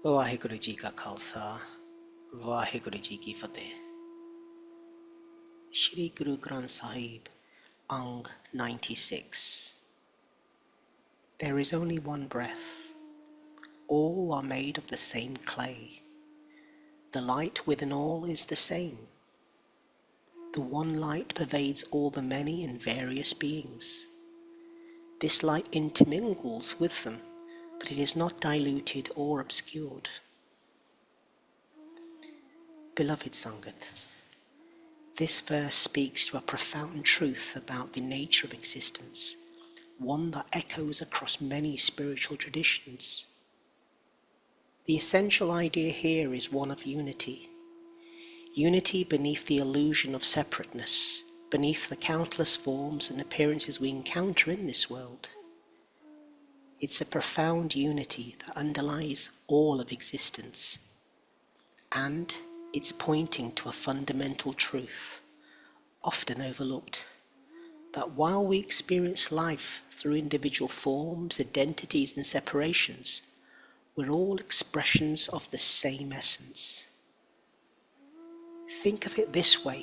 ਵਾਹਿਗੁਰੂ ਜੀ ਕਾ ਖਾਲਸਾ ਵਾਹਿਗੁਰੂ ਜੀ ਕੀ ਫਤਿਹ। Shri Guru Granth Sahib, Ang 96. There is only one breath. All are made of the same clay. The light within all is the same. The one light pervades all the many and various beings. This light intermingles with them, but it is not diluted or obscured. Beloved Sangat, this verse speaks to a profound truth about the nature of existence, one that echoes across many spiritual traditions. The essential idea here is one of unity. Unity beneath the illusion of separateness, beneath the countless forms and appearances we encounter in this world. It's a profound unity that underlies all of existence. And it's pointing to a fundamental truth, often overlooked, that while we experience life through individual forms, identities and separations, we're all expressions of the same essence. Think of it this way.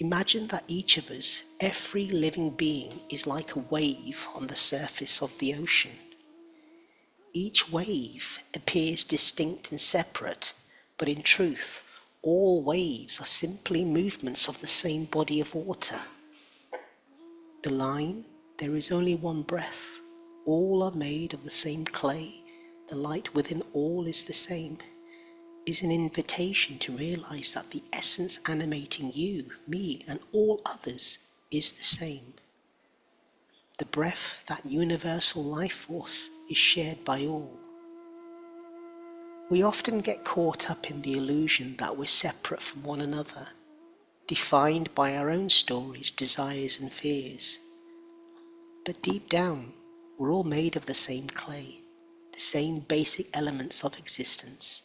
Imagine that each of us, every living being, is like a wave on the surface of the ocean. Each wave appears distinct and separate, but in truth, all waves are simply movements of the same body of water. The line, "There is only one breath, all are made of the same clay, the light within all is the same," is an invitation to realize that the essence animating you, me, and all others is the same. The breath, that universal life force, is shared by all. We often get caught up in the illusion that we're separate from one another, defined by our own stories, desires and fears. But deep down, we're all made of the same clay, the same basic elements of existence.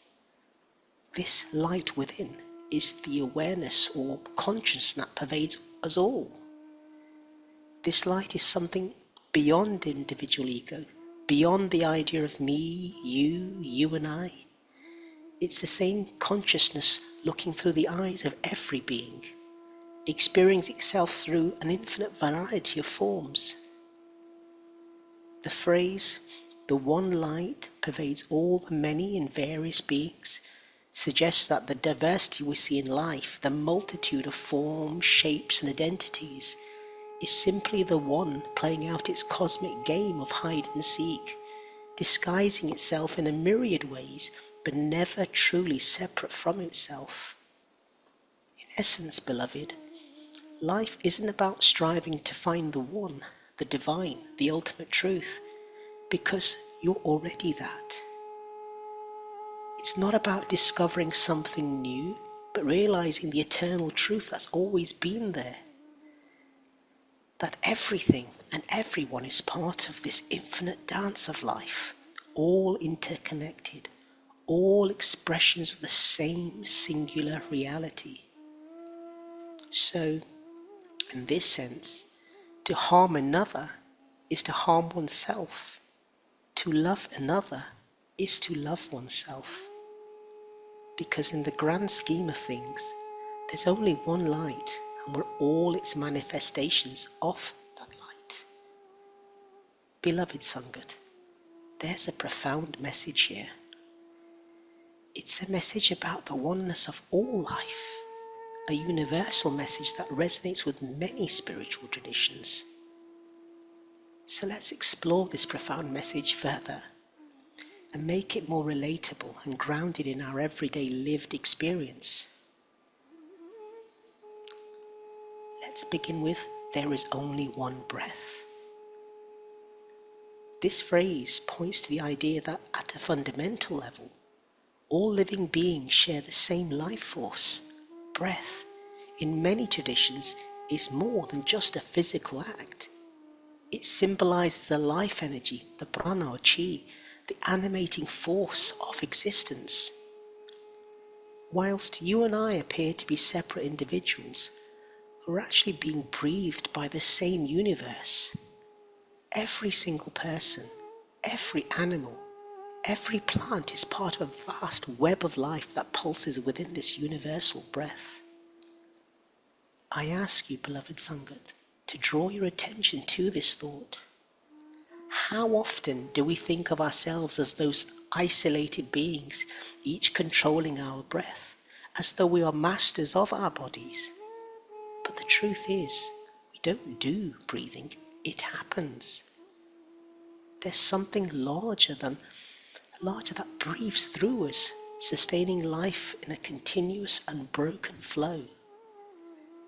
This light within is the awareness or consciousness that pervades us all. This light is something beyond individual ego, beyond the idea of me, you and I. It's the same consciousness looking through the eyes of every being, experiencing itself through an infinite variety of forms. The phrase, "the one light pervades all the many and various beings," suggests that the diversity we see in life, the multitude of forms, shapes and identities, is simply the one playing out its cosmic game of hide and seek, disguising itself in a myriad ways, but never truly separate from itself. In essence, beloved, life isn't about striving to find the one, the divine, the ultimate truth, because you're already that. It's not about discovering something new, but realizing the eternal truth that's always been there. That everything and everyone is part of this infinite dance of life, all interconnected, all expressions of the same singular reality. So, in this sense, to harm another is to harm oneself. To love another is to love oneself. Because in the grand scheme of things, there's only one light, and we're all its manifestations of that light. Beloved Sangat, there's a profound message here. It's a message about the oneness of all life, a universal message that resonates with many spiritual traditions. So let's explore this profound message further and make it more relatable and grounded in our everyday lived experience. Let's begin with, "There is only one breath." This phrase points to the idea that at a fundamental level, all living beings share the same life force. Breath, in many traditions, is more than just a physical act. It symbolizes the life energy, the prana or chi, the animating force of existence. Whilst you and I appear to be separate individuals, we're actually being breathed by the same universe. Every single person, every animal, Every plant is part of a vast web of life that pulses within this universal breath. I ask you, beloved Sangat, to draw your attention to this thought. How often do we think of ourselves as those isolated beings, each controlling our breath, as though we are masters of our bodies? But the truth is, we don't do breathing, it happens. There's something larger that breathes through us, sustaining life in a continuous, unbroken flow.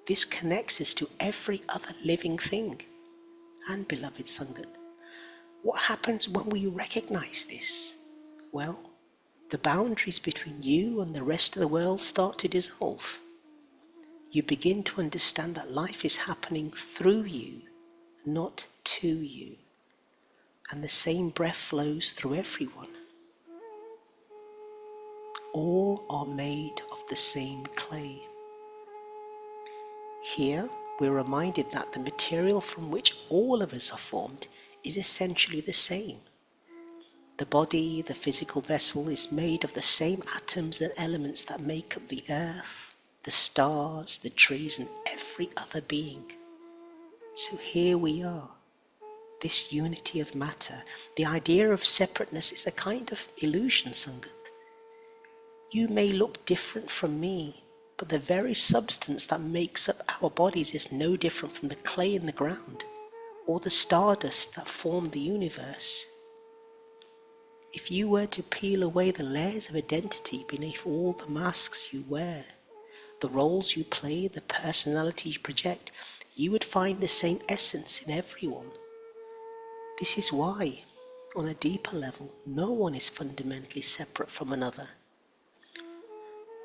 This connects us to every other living thing. And beloved Sangat, what happens when we recognize this? Well, the boundaries between you and the rest of the world start to dissolve. You begin to understand that life is happening through you, not to you. And the same breath flows through everyone. All are made of the same clay. Here, we're reminded that the material from which all of us are formed is essentially the same. The body, the physical vessel, is made of the same atoms and elements that make up the earth, the stars, the trees, and every other being. So here we are, this unity of matter. The idea of separateness is a kind of illusion, Sangat. You may look different from me, but the very substance that makes up our bodies is no different from the clay in the ground or the stardust that formed the universe. If you were to peel away the layers of identity beneath all the masks you wear, the roles you play, the personality you project, you would find the same essence in everyone. This is why, on a deeper level, no one is fundamentally separate from another.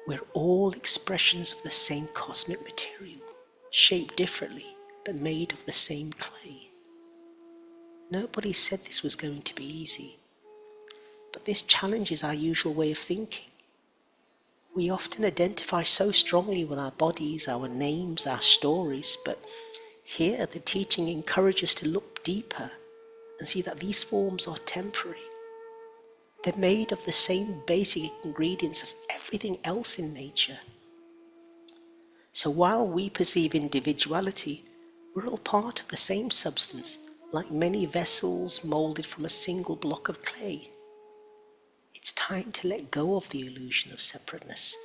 We're all expressions of the same cosmic material, shaped differently, but made of the same clay. Nobody said this was going to be easy, but this challenges our usual way of thinking. We often identify so strongly with our bodies, our names, our stories, but here the teaching encourages us to look deeper and see that these forms are temporary. They're made of the same basic ingredients as everything else in nature. So while we perceive individuality, we're all part of the same substance, like many vessels molded from a single block of clay. It's time to let go of the illusion of separateness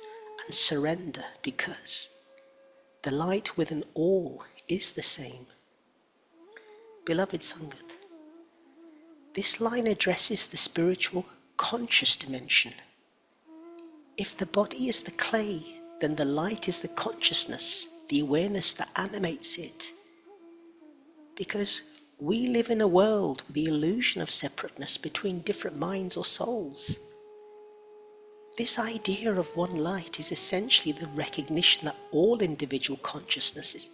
and surrender, because the light within all is the same. Beloved Sangat, this line addresses the spiritual conscious dimension. If the body is the clay, then the light is the consciousness, the awareness that animates it. Because we live in a world with the illusion of separateness between different minds or souls. This idea of one light is essentially the recognition that all individual consciousnesses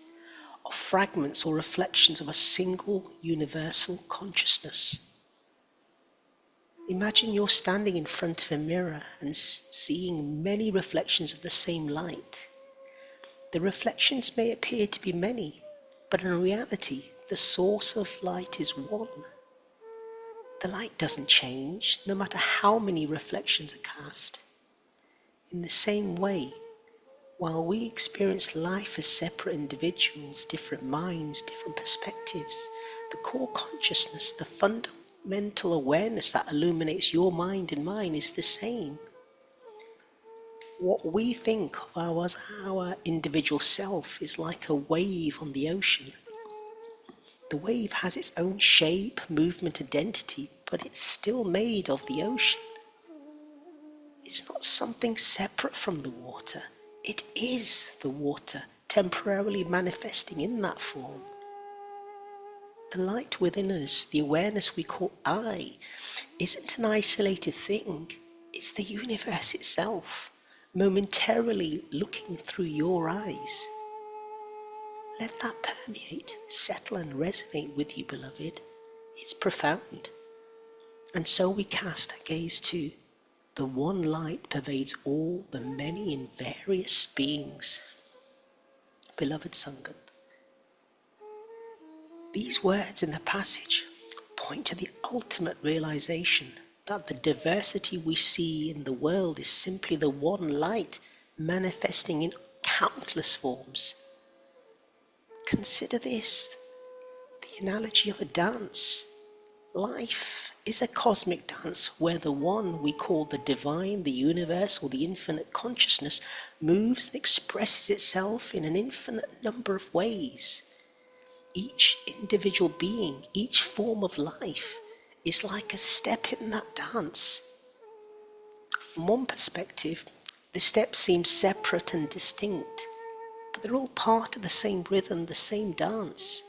are fragments or reflections of a single universal consciousness. Imagine you're standing in front of a mirror and seeing many reflections of the same light. The reflections may appear to be many, but in reality, the source of light is one. The light doesn't change, no matter how many reflections are cast. In the same way, while we experience life as separate individuals, different minds, different perspectives, the core consciousness, the fundamental awareness that illuminates your mind and mine is the same. What we think of as our individual self is like a wave on the ocean. The wave has its own shape, movement, identity, but it's still made of the ocean. It's not something separate from the water. It is the water, temporarily manifesting in that form. The light within us, the awareness we call I, isn't an isolated thing. It's the universe itself, momentarily looking through your eyes. Let that permeate, settle and resonate with you, beloved. It's profound. And so we cast our gaze to the one light pervades all the many in various beings. Beloved Sangat, these words in the passage point to the ultimate realization that the diversity we see in the world is simply the one light manifesting in countless forms. Consider this, the analogy of a dance. Life is a cosmic dance where the one we call the divine, the universe, or the infinite consciousness moves and expresses itself in an infinite number of ways. Each individual being, each form of life is like a step in that dance. From one perspective, the steps seem separate and distinct, but they're all part of the same rhythm, the same dance.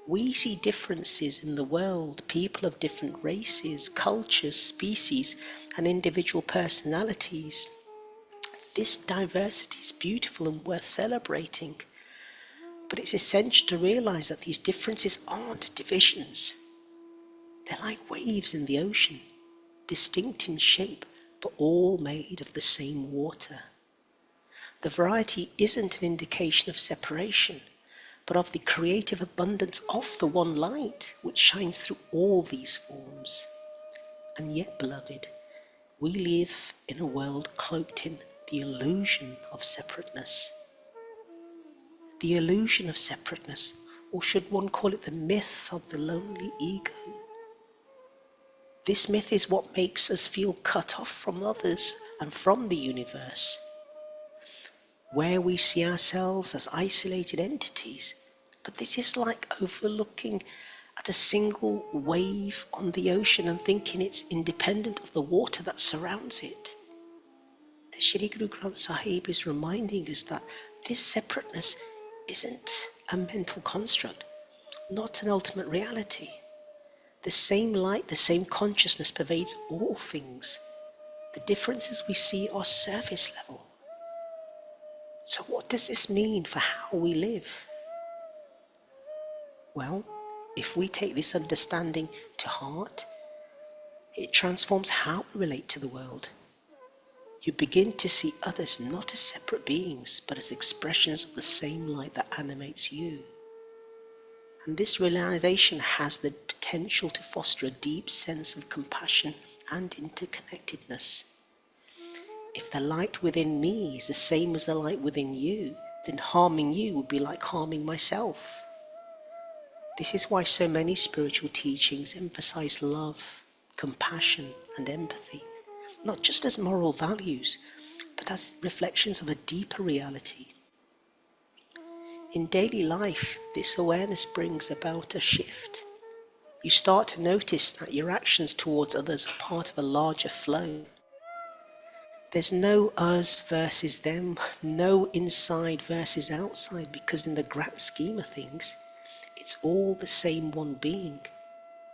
We see differences in the world, people of different races, cultures, species, and individual personalities. This diversity is beautiful and worth celebrating, but it's essential to realize that these differences aren't divisions. They're like waves in the ocean, distinct in shape, but all made of the same water. The variety isn't an indication of separation, but of the creative abundance of the one light which shines through all these forms. And yet, beloved, we live in a world cloaked in the illusion of separateness. The illusion of separateness, or should one call it the myth of the lonely ego. This myth is what makes us feel cut off from others and from the universe, where we see ourselves as isolated entities. But this is like overlooking at a single wave on the ocean and thinking it's independent of the water that surrounds it. The Shri Guru Granth Sahib is reminding us that this separateness isn't a mental construct, not an ultimate reality. The same light, the same consciousness pervades all things. The differences we see are surface level. So what does this mean for how we live? Well, if we take this understanding to heart, it transforms how we relate to the world. You begin to see others not as separate beings, but as expressions of the same light that animates you. And this realization has the potential to foster a deep sense of compassion and interconnectedness. If the light within me is the same as the light within you, then harming you would be like harming myself. This is why so many spiritual teachings emphasize love, compassion, and empathy, not just as moral values, but as reflections of a deeper reality. In daily life, this awareness brings about a shift. You start to notice that your actions towards others are part of a larger flow. There's no us versus them, no inside versus outside, because in the grand scheme of things, it's all the same one being,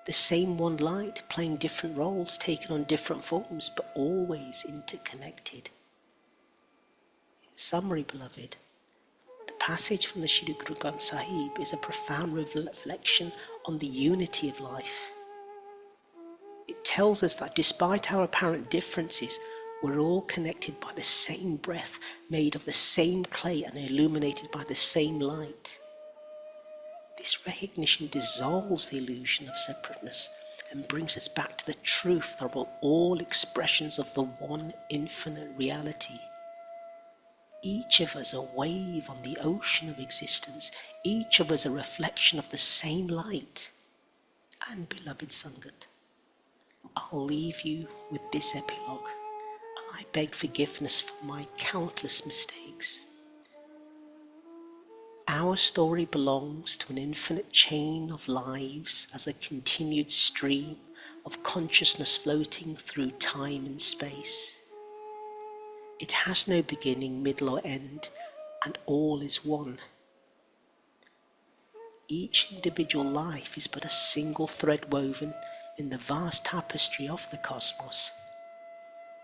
the same one light, playing different roles, taking on different forms, but always interconnected. In summary, beloved, the passage from the Shri Guru Granth Sahib is a profound reflection on the unity of life. It tells us that despite our apparent differences, we're all connected by the same breath, made of the same clay and illuminated by the same light. This recognition dissolves the illusion of separateness and brings us back to the truth that we're all expressions of the one infinite reality. Each of us a wave on the ocean of existence, each of us a reflection of the same light. And beloved Sangat, I'll leave you with this epilogue, and I beg forgiveness for my countless mistakes. Our story belongs to an infinite chain of lives as a continued stream of consciousness floating through time and space. It has no beginning, middle or end, and all is one. Each individual life is but a single thread woven in the vast tapestry of the cosmos.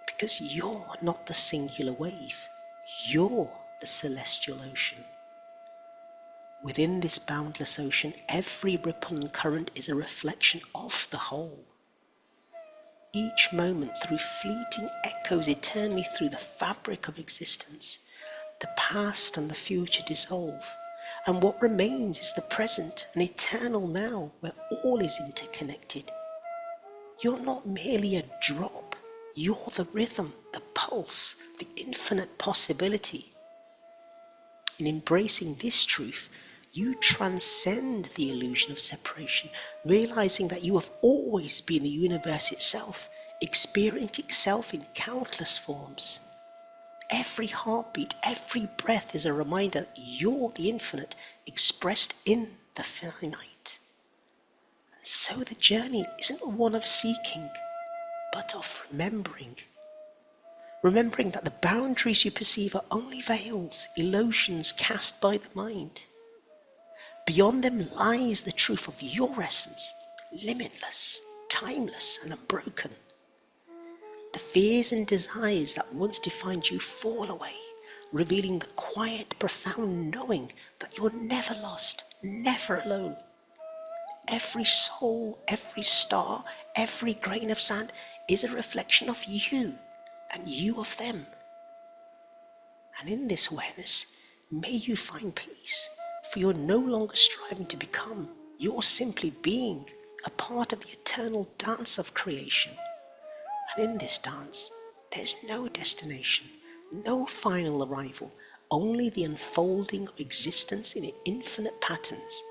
Because you're not the singular wave, you're the celestial ocean. Within this boundless ocean, every ripple and current is a reflection of the whole. Each moment, through fleeting echoes eternally through the fabric of existence, the past and the future dissolve, and what remains is the present and eternal now, where all is interconnected. You're not merely a drop. You're the rhythm, the pulse, the infinite possibility. In embracing this truth, you transcend the illusion of separation, realizing that you have always been the universe itself, experiencing itself in countless forms. Every heartbeat, every breath is a reminder that you're the infinite expressed in the finite. And so the journey isn't one of seeking, but of remembering. Remembering that the boundaries you perceive are only veils, illusions cast by the mind. Beyond them lies the truth of your essence, limitless, timeless, and unbroken. The fears and desires that once defined you fall away, revealing the quiet, profound knowing that you're never lost, never alone. Every soul, every star, every grain of sand is a reflection of you, and you of them. And in this awareness, may you find peace, for you're no longer striving to become, you're simply being a part of the eternal dance of creation. And in this dance, there's no destination, no final arrival, only the unfolding of existence in infinite patterns.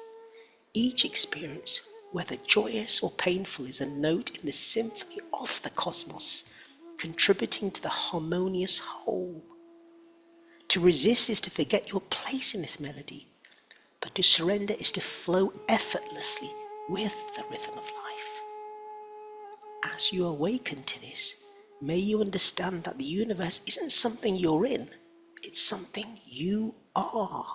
Each experience, whether joyous or painful, is a note in the symphony of the cosmos, contributing to the harmonious whole. To resist is to forget your place in this melody, but to surrender is to flow effortlessly with the rhythm of life. As you awaken to this, may you understand that the universe isn't something you're in, it's something you are.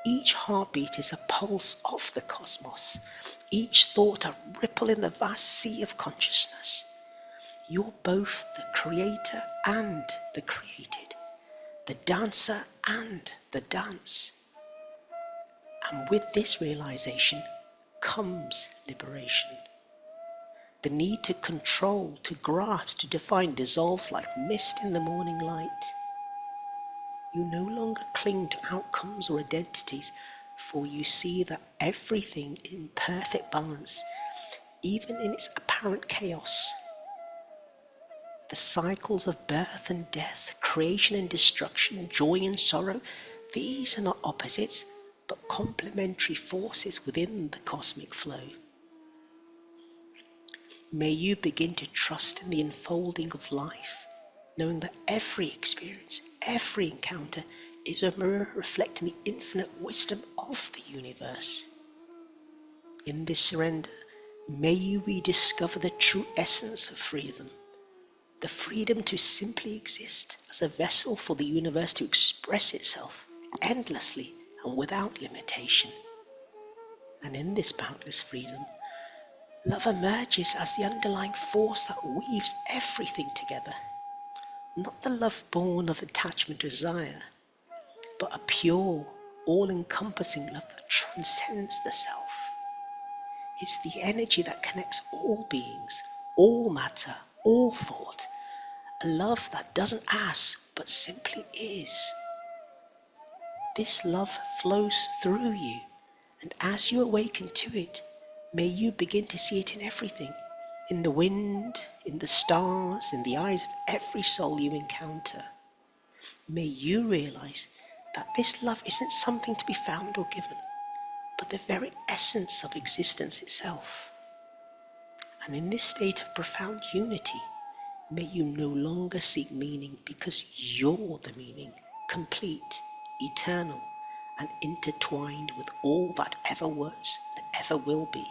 Each heartbeat is a pulse of the cosmos, each thought a ripple in the vast sea of consciousness. You're both the creator and the created, the dancer and the dance. And with this realization comes liberation. The need to control, to grasp, to define dissolves like mist in the morning light. You no longer cling to outcomes or identities, for you see that everything is in perfect balance, even in its apparent chaos. The cycles of birth and death, creation and destruction, joy and sorrow, these are not opposites, but complementary forces within the cosmic flow. May you begin to trust in the unfolding of life, knowing that every experience, every encounter is a mirror reflecting the infinite wisdom of the universe. In this surrender, may you rediscover the true essence of freedom, the freedom to simply exist as a vessel for the universe to express itself endlessly and without limitation. And in this boundless freedom, love emerges as the underlying force that weaves everything together. Not the love born of attachment or desire, but a pure, all-encompassing love that transcends the self. It's the energy that connects all beings, all matter, all thought. A love that doesn't ask, but simply is. This love flows through you, and as you awaken to it, may you begin to see it in everything, in the wind, in the stars, in the eyes of every soul you encounter. May you realize that this love isn't something to be found or given, but the very essence of existence itself. And in this state of profound unity, may you no longer seek meaning, because you're the meaning, complete, eternal, and intertwined with all that ever was and ever will be.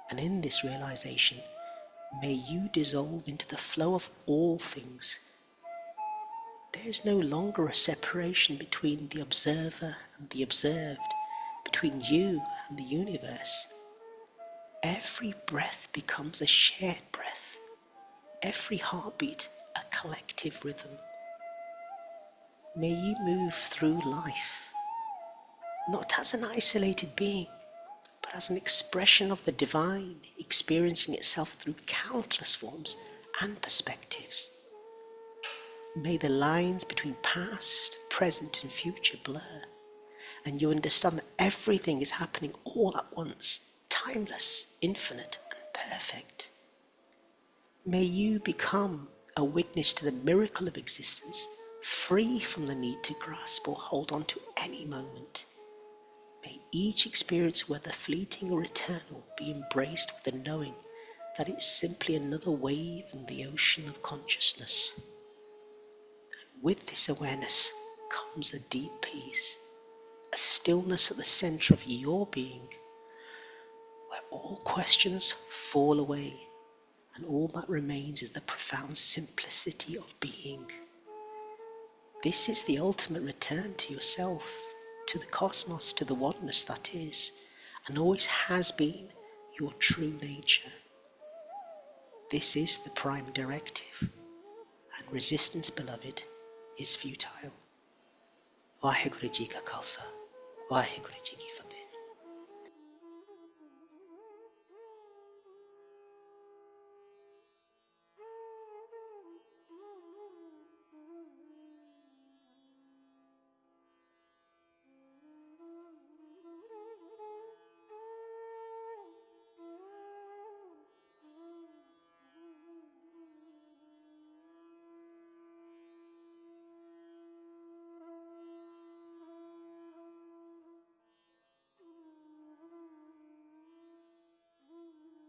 And in this realization, may you dissolve into the flow of all things. There is no longer a separation between the observer and the observed, between you and the universe. Every breath becomes a shared breath, every heartbeat a collective rhythm. May you move through life, not as an isolated being, but as an expression of the divine, experiencing itself through countless forms and perspectives. May the lines between past, present, and future blur, and you understand that everything is happening all at once, timeless, infinite, perfect. May you become a witness to the miracle of existence, free from the need to grasp or hold on to any moment. May each experience, whether fleeting or eternal, be embraced with the knowing that it's simply another wave in the ocean of consciousness. And with this awareness comes a deep peace, a stillness at the center of your being, where all questions fall away and all that remains is the profound simplicity of being. This is the ultimate return to yourself, to the cosmos, to the oneness that is, and always has been, your true nature. This is the prime directive, and resistance, beloved, is futile. Vaheguru Ji Ka Khalsa, Vaheguru Ji Ki Fateh.